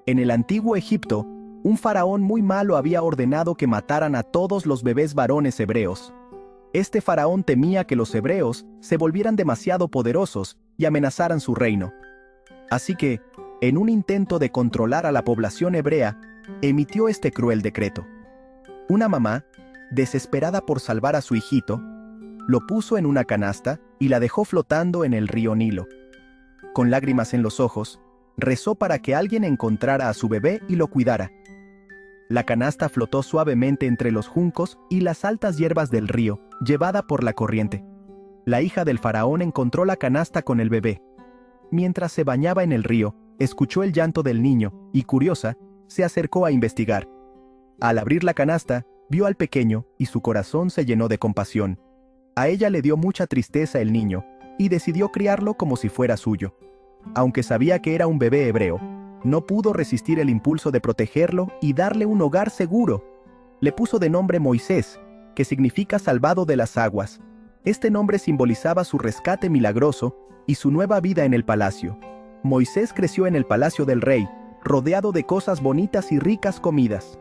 En el antiguo Egipto, un faraón muy malo había ordenado que mataran a todos los bebés varones hebreos. Este faraón temía que los hebreos se volvieran demasiado poderosos y amenazaran su reino. Así que, en un intento de controlar a la población hebrea, emitió este cruel decreto. Una mamá, desesperada por salvar a su hijito, lo puso en una canasta y la dejó flotando en el río Nilo. Con lágrimas en los ojos, rezó para que alguien encontrara a su bebé y lo cuidara. La canasta flotó suavemente entre los juncos y las altas hierbas del río, llevada por la corriente. La hija del faraón encontró la canasta con el bebé. Mientras se bañaba en el río, escuchó el llanto del niño y, curiosa, se acercó a investigar. Al abrir la canasta, vio al pequeño y su corazón se llenó de compasión. A ella le dio mucha tristeza el niño y decidió criarlo como si fuera suyo. Aunque sabía que era un bebé hebreo, no pudo resistir el impulso de protegerlo y darle un hogar seguro. Le puso de nombre Moisés, que significa salvado de las aguas. Este nombre simbolizaba su rescate milagroso y su nueva vida en el palacio. Moisés creció en el palacio del rey, rodeado de cosas bonitas y ricas comidas.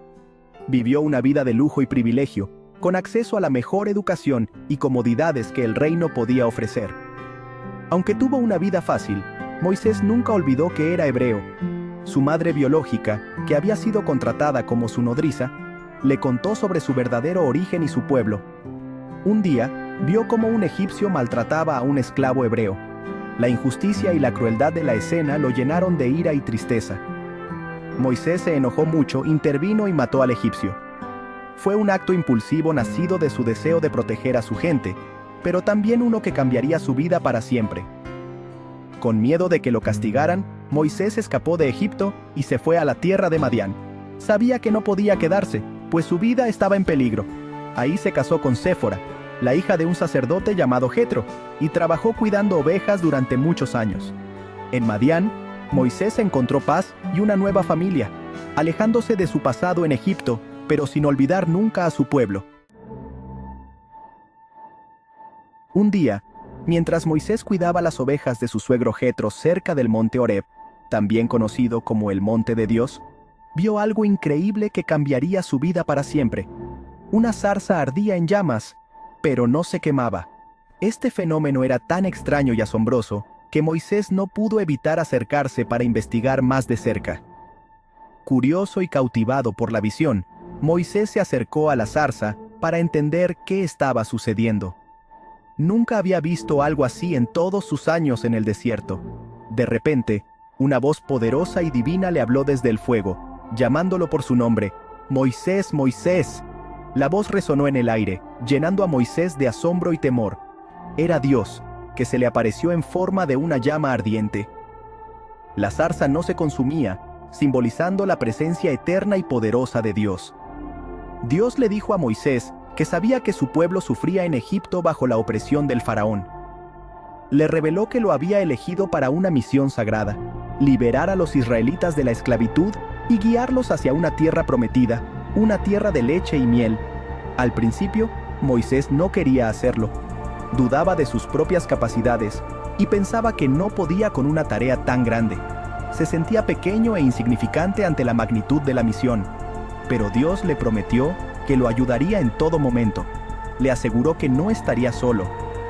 Vivió una vida de lujo y privilegio, con acceso a la mejor educación y comodidades que el reino podía ofrecer. Aunque tuvo una vida fácil, Moisés nunca olvidó que era hebreo. Su madre biológica, que había sido contratada como su nodriza, le contó sobre su verdadero origen y su pueblo. Un día, vio cómo un egipcio maltrataba a un esclavo hebreo. La injusticia y la crueldad de la escena lo llenaron de ira y tristeza. Moisés se enojó mucho, intervino y mató al egipcio. Fue un acto impulsivo nacido de su deseo de proteger a su gente, pero también uno que cambiaría su vida para siempre. Con miedo de que lo castigaran, Moisés escapó de Egipto y se fue a la tierra de Madián. Sabía que no podía quedarse, pues su vida estaba en peligro. Ahí se casó con Séfora, la hija de un sacerdote llamado Jetro, y trabajó cuidando ovejas durante muchos años. En Madián, Moisés encontró paz y una nueva familia, alejándose de su pasado en Egipto, pero sin olvidar nunca a su pueblo. Un día, mientras Moisés cuidaba las ovejas de su suegro Jetro cerca del monte Horeb, también conocido como el Monte de Dios, vio algo increíble que cambiaría su vida para siempre. Una zarza ardía en llamas, pero no se quemaba. Este fenómeno era tan extraño y asombroso que Moisés no pudo evitar acercarse para investigar más de cerca. Curioso y cautivado por la visión, Moisés se acercó a la zarza para entender qué estaba sucediendo. Nunca había visto algo así en todos sus años en el desierto. De repente, una voz poderosa y divina le habló desde el fuego, llamándolo por su nombre: «Moisés, Moisés». La voz resonó en el aire, llenando a Moisés de asombro y temor. Era Dios, que se le apareció en forma de una llama ardiente. La zarza no se consumía, simbolizando la presencia eterna y poderosa de Dios. Dios le dijo a Moisés que sabía que su pueblo sufría en Egipto bajo la opresión del faraón. Le reveló que lo había elegido para una misión sagrada: liberar a los israelitas de la esclavitud y guiarlos hacia una tierra prometida, una tierra de leche y miel. Al principio, Moisés no quería hacerlo. Dudaba de sus propias capacidades y pensaba que no podía con una tarea tan grande. Se sentía pequeño e insignificante ante la magnitud de la misión. Pero Dios le prometió que lo ayudaría en todo momento. Le aseguró que no estaría solo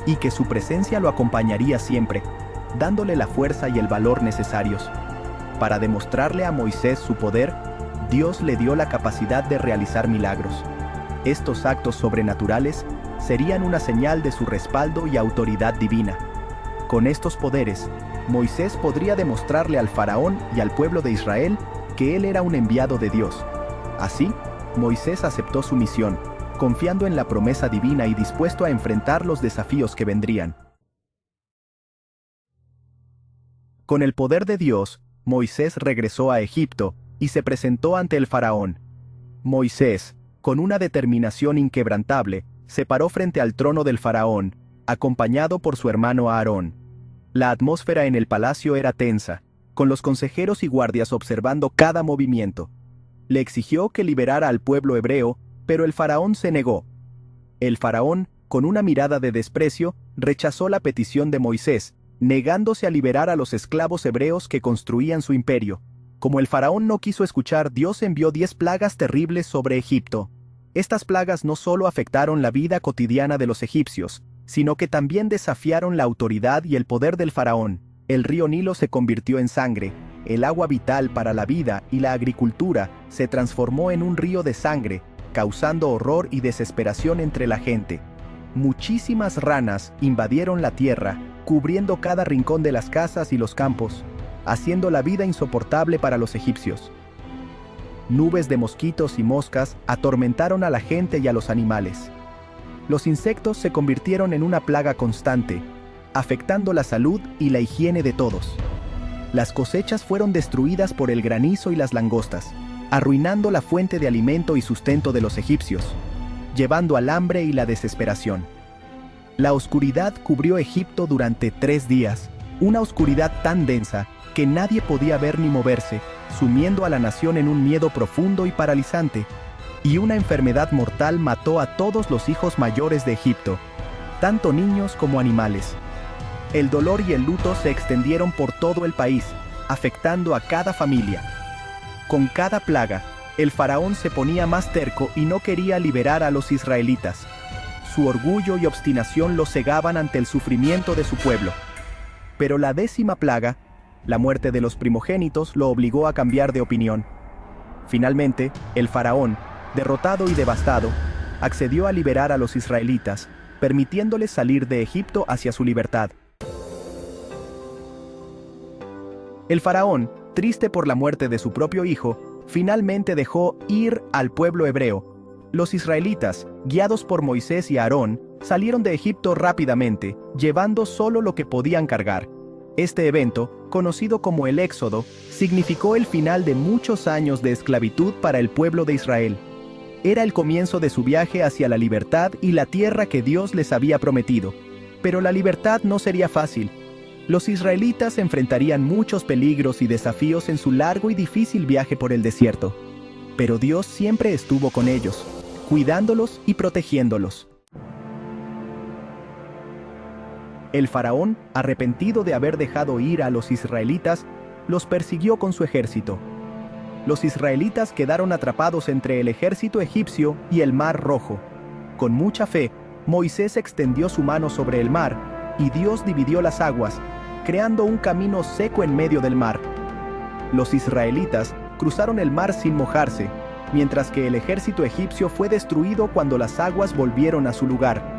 y que su presencia lo acompañaría siempre, dándole la fuerza y el valor necesarios. Para demostrarle a Moisés su poder, Dios le dio la capacidad de realizar milagros. Estos actos sobrenaturales serían una señal de su respaldo y autoridad divina. Con estos poderes, Moisés podría demostrarle al faraón y al pueblo de Israel que él era un enviado de Dios. Así, Moisés aceptó su misión, confiando en la promesa divina y dispuesto a enfrentar los desafíos que vendrían. Con el poder de Dios, Moisés regresó a Egipto y se presentó ante el faraón. Moisés, con una determinación inquebrantable, se paró frente al trono del faraón, acompañado por su hermano Aarón. La atmósfera en el palacio era tensa, con los consejeros y guardias observando cada movimiento. Le exigió que liberara al pueblo hebreo, pero el faraón se negó. El faraón, con una mirada de desprecio, rechazó la petición de Moisés, negándose a liberar a los esclavos hebreos que construían su imperio. Como el faraón no quiso escuchar, Dios envió 10 plagas terribles sobre Egipto. Estas plagas no solo afectaron la vida cotidiana de los egipcios, sino que también desafiaron la autoridad y el poder del faraón. El río Nilo se convirtió en sangre, el agua vital para la vida y la agricultura se transformó en un río de sangre, causando horror y desesperación entre la gente. Muchísimas ranas invadieron la tierra, cubriendo cada rincón de las casas y los campos, haciendo la vida insoportable para los egipcios. Nubes de mosquitos y moscas atormentaron a la gente y a los animales. Los insectos se convirtieron en una plaga constante, afectando la salud y la higiene de todos. Las cosechas fueron destruidas por el granizo y las langostas, arruinando la fuente de alimento y sustento de los egipcios, llevando al hambre y la desesperación. La oscuridad cubrió Egipto durante 3 días, una oscuridad tan densa que nadie podía ver ni moverse, sumiendo a la nación en un miedo profundo y paralizante. Y una enfermedad mortal mató a todos los hijos mayores de Egipto, tanto niños como animales. El dolor y el luto se extendieron por todo el país, afectando a cada familia. Con cada plaga, el faraón se ponía más terco y no quería liberar a los israelitas. Su orgullo y obstinación lo cegaban ante el sufrimiento de su pueblo. Pero la 10ª plaga, la muerte de los primogénitos, lo obligó a cambiar de opinión. Finalmente, el faraón, derrotado y devastado, accedió a liberar a los israelitas, permitiéndoles salir de Egipto hacia su libertad. El faraón, triste por la muerte de su propio hijo, finalmente dejó ir al pueblo hebreo. Los israelitas, guiados por Moisés y Aarón, salieron de Egipto rápidamente, llevando solo lo que podían cargar. Este evento, conocido como el Éxodo, significó el final de muchos años de esclavitud para el pueblo de Israel. Era el comienzo de su viaje hacia la libertad y la tierra que Dios les había prometido. Pero la libertad no sería fácil. Los israelitas enfrentarían muchos peligros y desafíos en su largo y difícil viaje por el desierto. Pero Dios siempre estuvo con ellos, cuidándolos y protegiéndolos. El faraón, arrepentido de haber dejado ir a los israelitas, los persiguió con su ejército. Los israelitas quedaron atrapados entre el ejército egipcio y el Mar Rojo. Con mucha fe, Moisés extendió su mano sobre el mar, y Dios dividió las aguas, creando un camino seco en medio del mar. Los israelitas cruzaron el mar sin mojarse, mientras que el ejército egipcio fue destruido cuando las aguas volvieron a su lugar.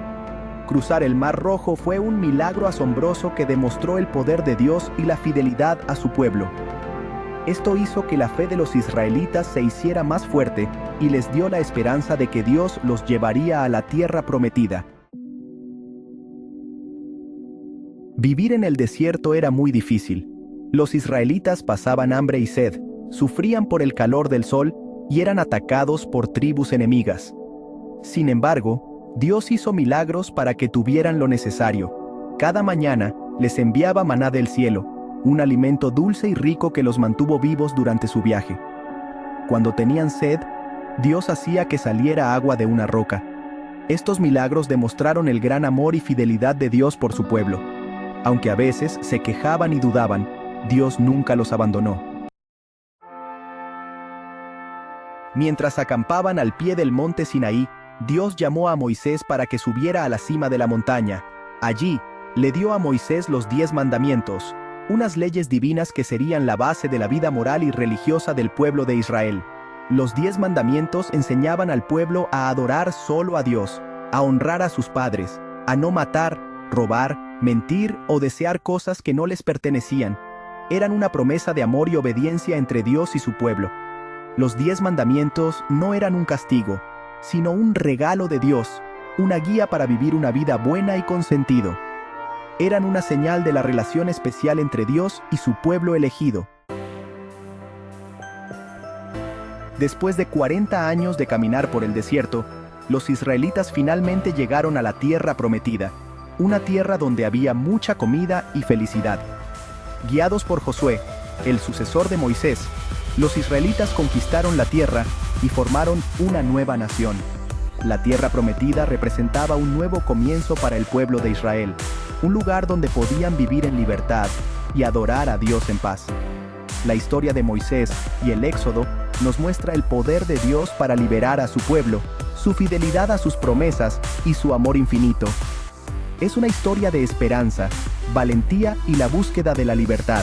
Cruzar el Mar Rojo fue un milagro asombroso que demostró el poder de Dios y la fidelidad a su pueblo. Esto hizo que la fe de los israelitas se hiciera más fuerte y les dio la esperanza de que Dios los llevaría a la tierra prometida. Vivir en el desierto era muy difícil. Los israelitas pasaban hambre y sed, sufrían por el calor del sol y eran atacados por tribus enemigas. Sin embargo, Dios hizo milagros para que tuvieran lo necesario. Cada mañana les enviaba maná del cielo, un alimento dulce y rico que los mantuvo vivos durante su viaje. Cuando tenían sed, Dios hacía que saliera agua de una roca. Estos milagros demostraron el gran amor y fidelidad de Dios por su pueblo. Aunque a veces se quejaban y dudaban, Dios nunca los abandonó. Mientras acampaban al pie del monte Sinaí, Dios llamó a Moisés para que subiera a la cima de la montaña. Allí, le dio a Moisés los 10 mandamientos, unas leyes divinas que serían la base de la vida moral y religiosa del pueblo de Israel. Los 10 mandamientos enseñaban al pueblo a adorar solo a Dios, a honrar a sus padres, a no matar, robar, mentir o desear cosas que no les pertenecían. Eran una promesa de amor y obediencia entre Dios y su pueblo. Los 10 mandamientos no eran un castigo, sino un regalo de Dios, una guía para vivir una vida buena y con sentido. Eran una señal de la relación especial entre Dios y su pueblo elegido. Después de 40 años de caminar por el desierto, los israelitas finalmente llegaron a la tierra prometida, una tierra donde había mucha comida y felicidad. Guiados por Josué, el sucesor de Moisés, los israelitas conquistaron la tierra y formaron una nueva nación. La tierra prometida representaba un nuevo comienzo para el pueblo de Israel, un lugar donde podían vivir en libertad y adorar a Dios en paz. La historia de Moisés y el Éxodo nos muestra el poder de Dios para liberar a su pueblo, su fidelidad a sus promesas y su amor infinito. Es una historia de esperanza, valentía y la búsqueda de la libertad.